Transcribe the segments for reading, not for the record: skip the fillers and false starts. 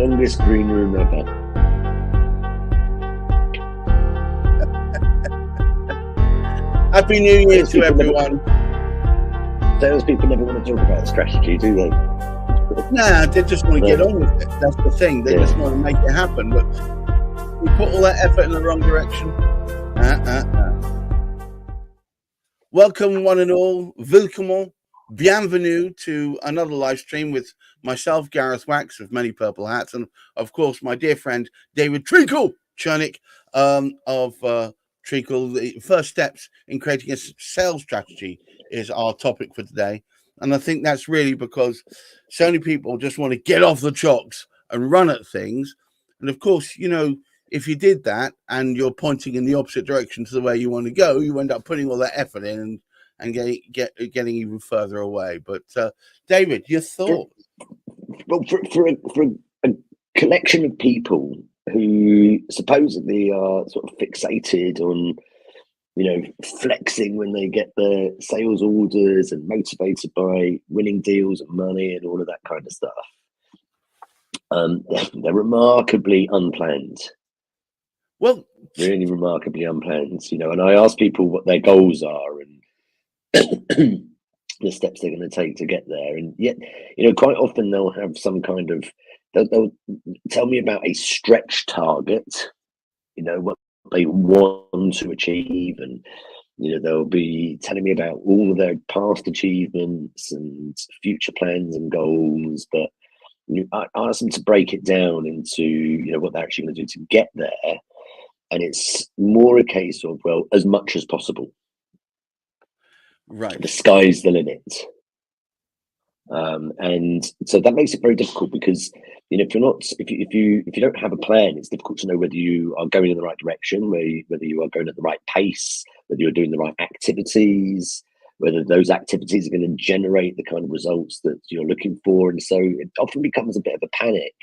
Longest green room ever. Happy New Year to everyone. Salespeople never want to talk about strategy, do they? Nah, they just want to get on with it. That's the thing. They just want to make it happen. But we put all that effort in the wrong direction. Welcome, one and all. Willkommen. Bienvenue to another live stream with myself, Gareth Wax, of many purple hats, and of course, my dear friend David Chernick of Treacle. The first steps in creating a sales strategy is our topic for today, and I think that's really because so many people just want to get off the chocks and run at things. And of course, you know, if you did that and you're pointing in the opposite direction to the way you want to go, you end up putting all that effort in and getting even further away. But David, your thoughts? For a collection of people who supposedly are sort of fixated on, you know, flexing when they get their sales orders and motivated by winning deals and money and all of that kind of stuff, they're remarkably unplanned. Well, really remarkably unplanned, you know. And I ask people what their goals are and the steps they're going to take to get there, and yet, you know, quite often they'll have some kind of they'll tell me about a stretch target, you know, what they want to achieve, and you know, they'll be telling me about all of their past achievements and future plans and goals. But I ask them to break it down into, you know, what they're actually going to do to get there, and it's more a case of, well, as much as possible. Right. The sky's the limit. And so that makes it very difficult because, you know, if you don't have a plan, it's difficult to know whether you are going in the right direction, whether you are going at the right pace, whether you're doing the right activities, whether those activities are going to generate the kind of results that you're looking for. And so it often becomes a bit of a panic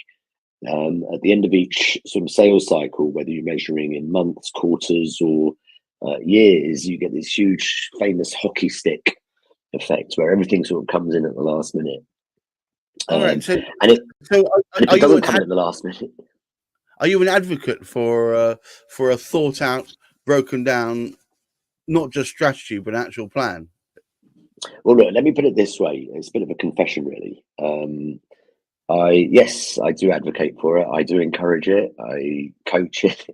at the end of each sort of sales cycle, whether you're measuring in months, quarters, or years. You get this huge famous hockey stick effect where everything sort of comes in at the last minute. All right. So, and if it doesn't come in at the last minute, are you an advocate for a thought out, broken down, not just strategy but actual plan? Well, look, let me put it this way. It's a bit of a confession, really. I do advocate for it. I do encourage it. I coach it.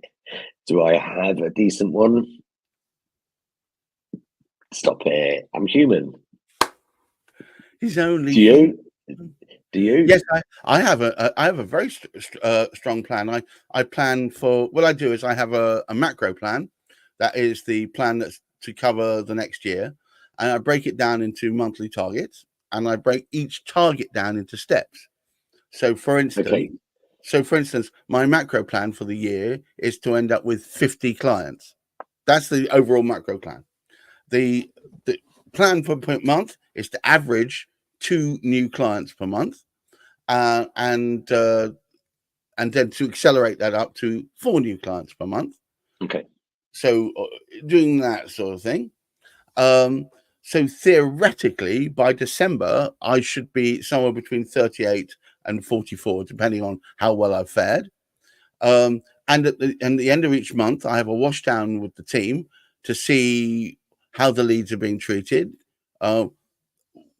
Do I have a decent one? Stop it. I'm human. He's only. Do you? Yes, I have a very strong plan. I plan for, what I do is I have a macro plan. That is the plan that's to cover the next year. And I break it down into monthly targets, and I break each target down into steps. So for instance, my macro plan for the year is to end up with 50 clients. That's the overall macro plan. The plan for per month is to average 2 new clients per month, and then to accelerate that up to 4 new clients per month. Okay. So doing that sort of thing. So theoretically, by December, I should be somewhere between 38 and 44, depending on how well I've fared. And at the end of each month, I have a wash down with the team to see how the leads are being treated,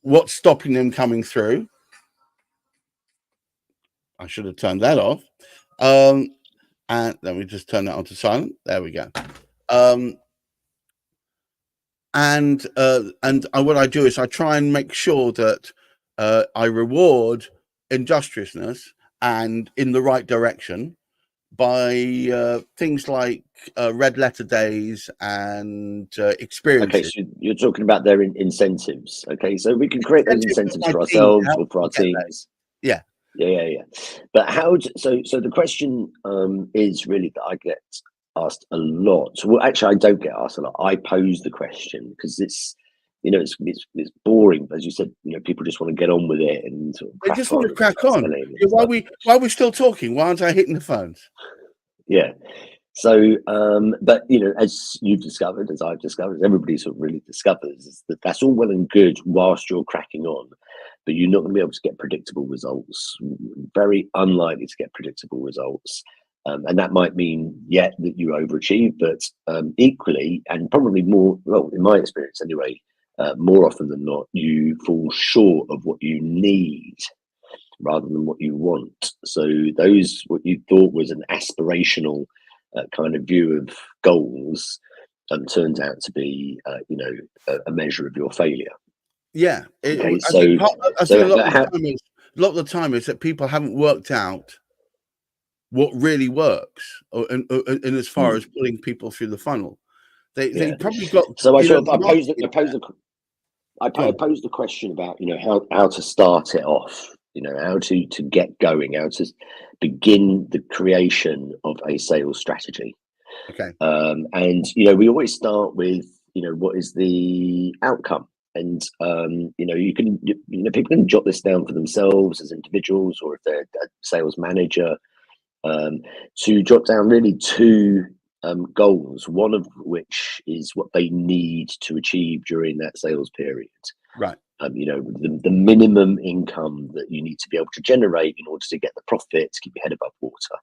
what's stopping them coming through. I should have turned that off. And let me just turn that on to silent. There we go. And what I do is I try and make sure that I reward industriousness and in the right direction by things like red letter days and experiences. Okay, so you're talking about their incentives. Okay, so we can create those incentives for ourselves or for our teams. Yeah. But so the question is really that I get asked a lot. Well, actually, I don't get asked a lot. I pose the question because it's, you know, it's boring, as you said. You know, people just want to get on with it and sort of they just want to crack on. While we're still talking, why aren't I hitting the phones? Yeah. So, but you know, as you've discovered, as I've discovered, as everybody sort of really discovers, is that that's all well and good whilst you're cracking on. but you're not going to be able to get predictable results. Very unlikely to get predictable results. And that might mean, that you overachieve, but equally, and probably more, well, in my experience anyway, more often than not, you fall short of what you need rather than what you want. So those, what you thought was an aspirational kind of view of goals, turns out to be, a measure of your failure. Yeah. Okay, I think a lot of the time is that people haven't worked out what really works, and as far as pulling people through the funnel. They probably got. So I posed the question about how to start it off, how to get going, how to begin the creation of a sales strategy. Okay. And we always start with what is the outcome, and you can people can jot this down for themselves as individuals, or if they're a sales manager, to jot down really two goals, one of which is what they need to achieve during that sales period. Right. The minimum income that you need to be able to generate in order to get the profit to keep your head above water.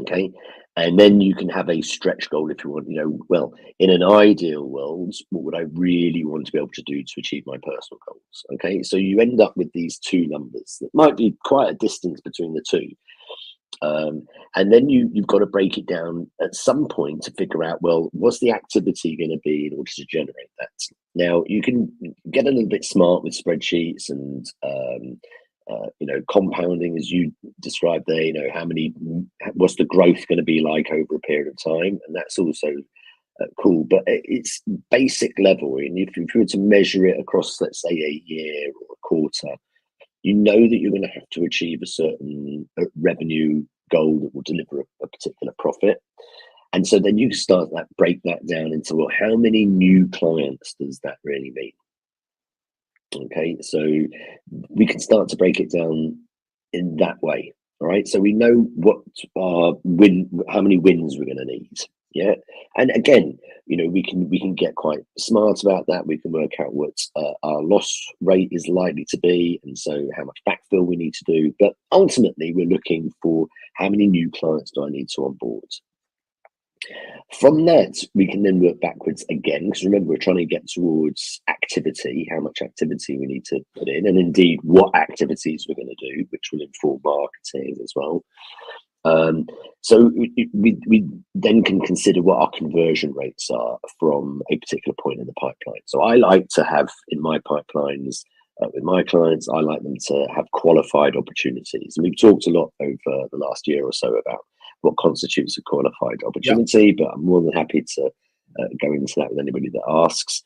Okay. And then you can have a stretch goal if you want, well, in an ideal world, what would I really want to be able to do to achieve my personal goals? Okay. So you end up with these two numbers that might be quite a distance between the two. And then you've got to break it down at some point to figure out, well, what's the activity going to be in order to generate that? Now, you can get a little bit smart with spreadsheets and, compounding, as you described there, what's the growth going to be like over a period of time? And that's also cool, but it's basic level. And if you were to measure it across, let's say, a year or a quarter, you know that you're going to have to achieve a certain revenue goal that will deliver a particular profit. And so then you start break that down into, well, how many new clients does that really mean? Okay, so we can start to break it down in that way. All right, so we know how many wins we're going to need. Yeah, and again, we can get quite smart about that. We can work out what our loss rate is likely to be, and so how much backfill we need to do. But ultimately, we're looking for how many new clients do I need to onboard. From that, we can then work backwards again, because remember, we're trying to get towards activity, how much activity we need to put in, and indeed what activities we're going to do, which will inform marketing as well. So we then can consider what our conversion rates are from a particular point in the pipeline. So I like to have in my pipelines with my clients, I like them to have qualified opportunities. And we've talked a lot over the last year or so about what constitutes a qualified opportunity, but I'm more than happy to go into that with anybody that asks.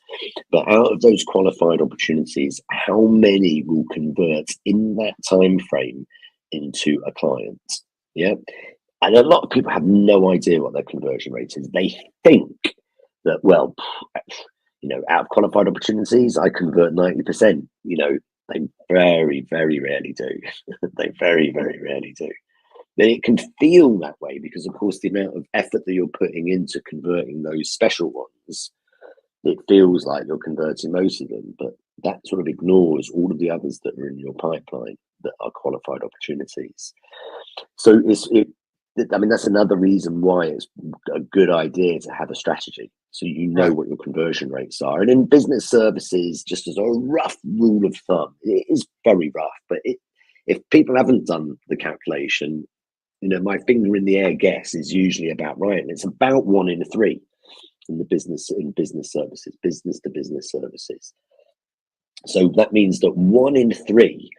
But out of those qualified opportunities, how many will convert in that time frame into a client? Yeah. And a lot of people have no idea what their conversion rate is. They think that, well, out of qualified opportunities, I convert 90%. They very, very rarely do. They very, very rarely do. Then it can feel that way because, of course, the amount of effort that you're putting into converting those special ones, it feels like you're converting most of them, but that sort of ignores all of the others that are in your pipeline that are qualified opportunities. So that's another reason why it's a good idea to have a strategy, so what your conversion rates are. And in business services, just as a rough rule of thumb, it is very rough, but if people haven't done the calculation, my finger in the air guess is usually about right, and it's about 1 in 3 in business services, business to business services. So that means that 1 in 3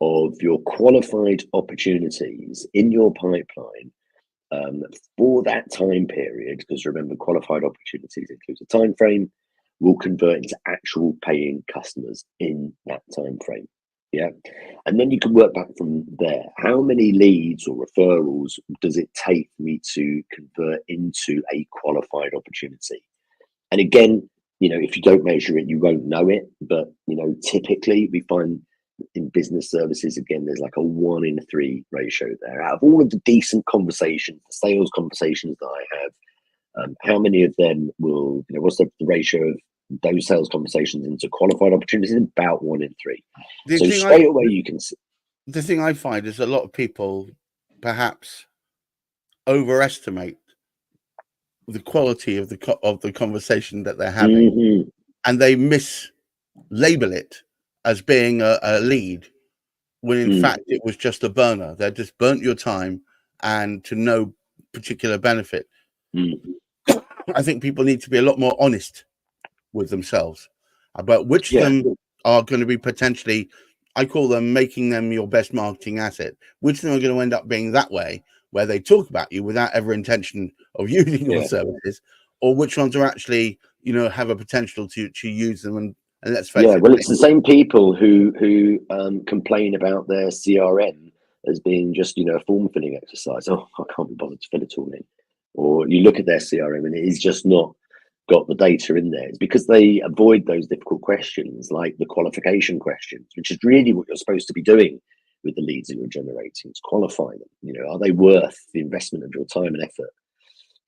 of your qualified opportunities in your pipeline for that time period, because remember, qualified opportunities includes a time frame, will convert into actual paying customers in that time frame. Yeah. And then you can work back from there. How many leads or referrals does it take for me to convert into a qualified opportunity? And again, if you don't measure it, you won't know it. But, typically we find in business services, again, there's like a 1 in 3 ratio there. Out of all of the decent conversations, the sales conversations that I have, how many of them will, what's the ratio of those sales conversations into qualified opportunities is about 1 in 3. The So thing straight away you can see. The thing I find is a lot of people perhaps overestimate the quality of the conversation that they're having, and they mislabel it as being a lead, when in fact it was just a burner. They just burnt your time and to no particular benefit. I think people need to be a lot more honest with themselves about which of them are going to be potentially, I call them making them your best marketing asset, which of them are going to end up being that way, where they talk about you without ever intention of using your services, or which ones are actually, have a potential to use them. And let's face it. Well, it's the same people who complain about their CRM as being just, a form filling exercise. Oh, I can't be bothered to fill it all in. Or you look at their CRM and it is just not got the data in there. It's because they avoid those difficult questions, like the qualification questions, which is really what you're supposed to be doing with the leads that you're generating, to qualify them. Are they worth the investment of your time and effort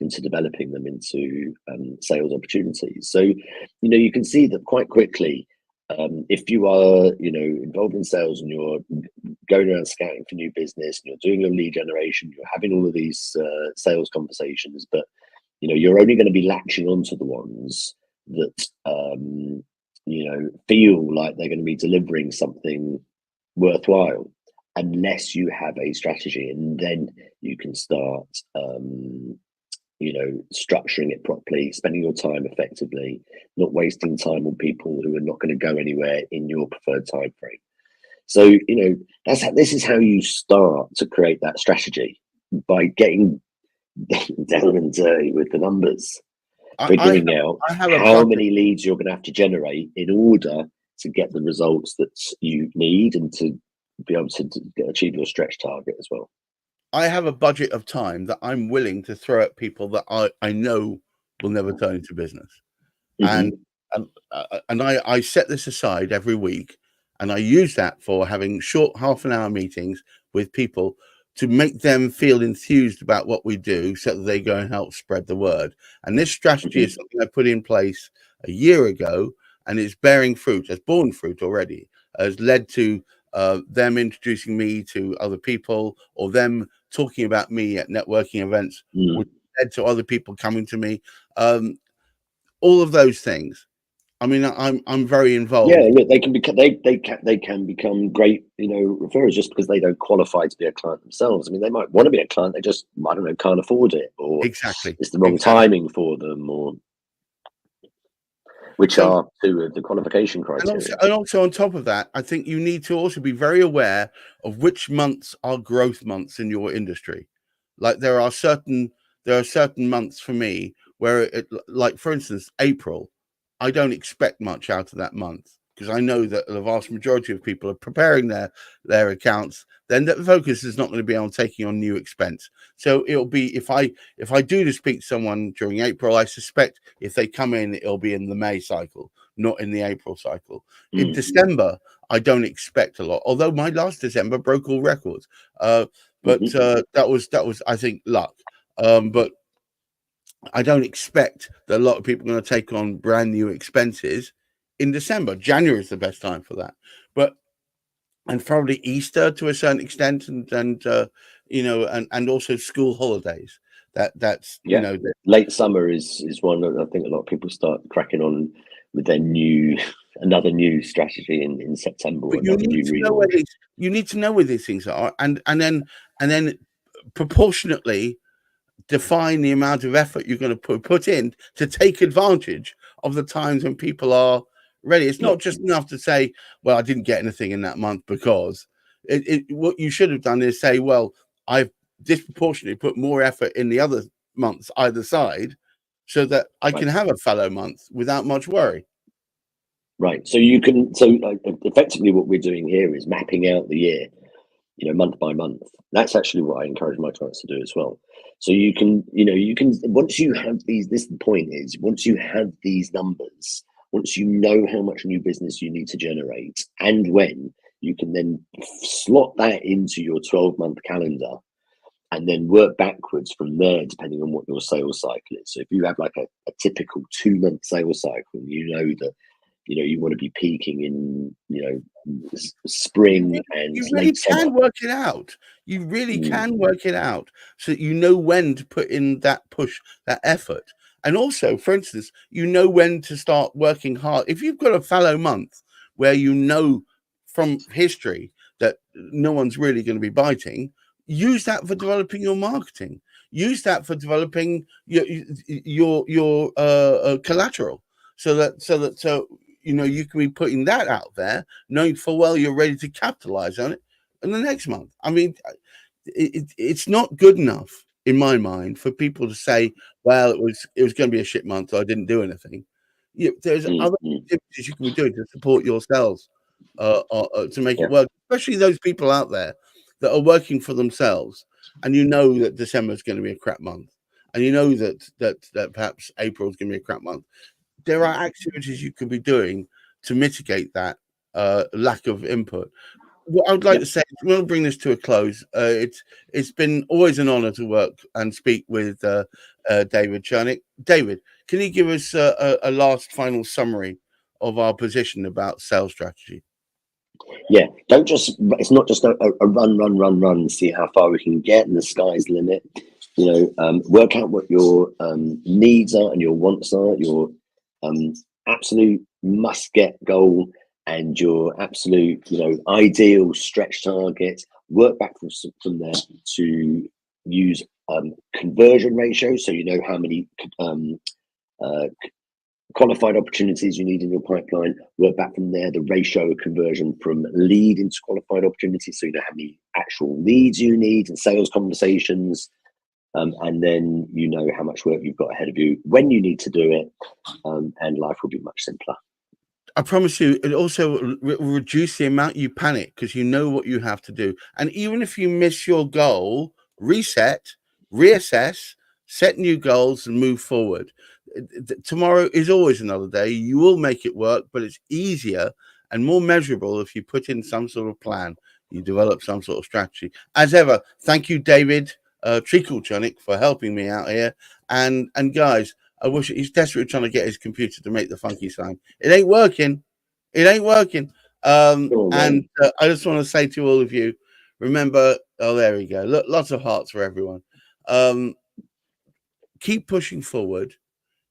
into developing them into sales opportunities? So, you can see that quite quickly. If you are, involved in sales and you're going around scouting for new business, and you're doing your lead generation, you're having all of these sales conversations, but you're only going to be latching onto the ones that feel like they're going to be delivering something worthwhile, unless you have a strategy, and then you can start structuring it properly, spending your time effectively, not wasting time on people who are not going to go anywhere in your preferred time frame. So, this is how you start to create that strategy, by getting down and dirty with the numbers, figuring out how many leads you're going to have to generate in order to get the results that you need and to be able to achieve your stretch target as well. I have a budget of time that I'm willing to throw at people that I know will never turn into business. And I set this aside every week, and I use that for having short half-an-hour meetings with people to make them feel enthused about what we do, so that they go and help spread the word. And this strategy is something I put in place a year ago, and it's bearing fruit, has borne fruit already, has led to them introducing me to other people, or them talking about me at networking events, which led to other people coming to me. All of those things. I mean, I'm very involved. Yeah, look, they can become great, referrers, just because they don't qualify to be a client themselves. I mean, they might want to be a client, they just, I don't know, can't afford it, or it's the wrong timing for them, or which are two of the qualification criteria. And also on top of that, I think you need to also be very aware of which months are growth months in your industry. Like there are certain months for me where like for instance, April, I don't expect much out of that month, because I know that the vast majority of people are preparing their accounts. Then the focus is not going to be on taking on new expense. So it'll be, if I do to speak to someone during April, I suspect if they come in, it'll be in the May cycle, not in the April cycle. In December, I don't expect a lot, although my last December broke all records. But that was I think luck. But I don't expect that a lot of people are going to take on brand new expenses in December. January is the best time for that, and probably Easter to a certain extent, and also school holidays. That's late summer is one that I think a lot of people start cracking on with their another new strategy in September. But you need to know where these things are, and then proportionately define the amount of effort you're going to put in to take advantage of the times when people are ready. It's not just enough to say, well, I didn't get anything in that month, because what you should have done is say, well, I've disproportionately put more effort in the other months either side, so that I can have a fallow month without much worry. Right. So effectively what we're doing here is mapping out the year, month by month. That's actually what I encourage my clients to do as well. So you can once you have these, the point is, once you have these numbers, once you know how much new business you need to generate and when, you can then slot that into your 12-month calendar and then work backwards from there, depending on what your sales cycle is. So if you have like a typical 2-month sales cycle, you know that you want to be peaking in spring and you really late summer. can work it out. You really can work it out, so that you know when to put in that push, that effort. And also, for instance, you know when to start working hard. If you've got a fallow month where you know from history that no one's really going to be biting, use that for developing your marketing. Use that for developing your collateral, so you can be putting that out there, knowing full well you're ready to capitalize on it in the next month. I mean, it's not good enough in my mind for people to say, well, it was going to be a shit month, so I didn't do anything. There's other activities you can be doing to support yourselves, to make it work, especially those people out there that are working for themselves, and you know that December is going to be a crap month, and you know that perhaps April is going to be a crap month. There are activities you can be doing to mitigate that lack of input. What I would like to say, we'll bring this to a close. It's been always an honor to work and speak with David Chernick. David, can you give us a last final summary of our position about sales strategy? Yeah, it's not just a run, see how far we can get, and the sky's the limit. Work out what your needs are and your wants are, your absolute must-get goal, and your absolute, ideal stretch target. Work back from there to use conversion ratio, so you know how many qualified opportunities you need in your pipeline. Work back from there, the ratio of conversion from lead into qualified opportunities, so you know how many actual leads you need and sales conversations. And then you know how much work you've got ahead of you, when you need to do it, and life will be much simpler. I promise you, it also will reduce the amount you panic, because you know what you have to do. And even if you miss your goal, reset, reassess, set new goals, and move forward. Tomorrow is always another day. You will make it work, but it's easier and more measurable if you put in some sort of plan. You develop some sort of strategy. As ever, thank you, David Chernick, for helping me out here. And guys, I wish he's desperately trying to get his computer to make the funky sign. It ain't working. It ain't working. I just want to say to all of you, remember, there we go. Look, lots of hearts for everyone. Keep pushing forward.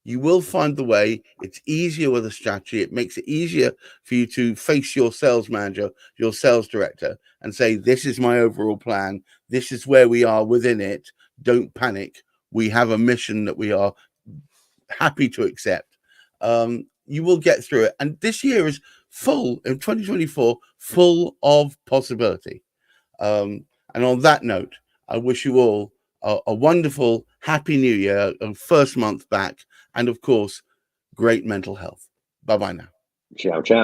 You will find the way. It's easier with a strategy. It makes it easier for you to face your sales manager, your sales director, and say, this is my overall plan. This is where we are within it. Don't panic. We have a mission that we are happy to accept. You will get through it. And this year is full, in 2024, full of possibility. And on that note, I wish you all a wonderful, happy new year, and first month back. And of course, great mental health. Bye-bye now. Ciao, ciao.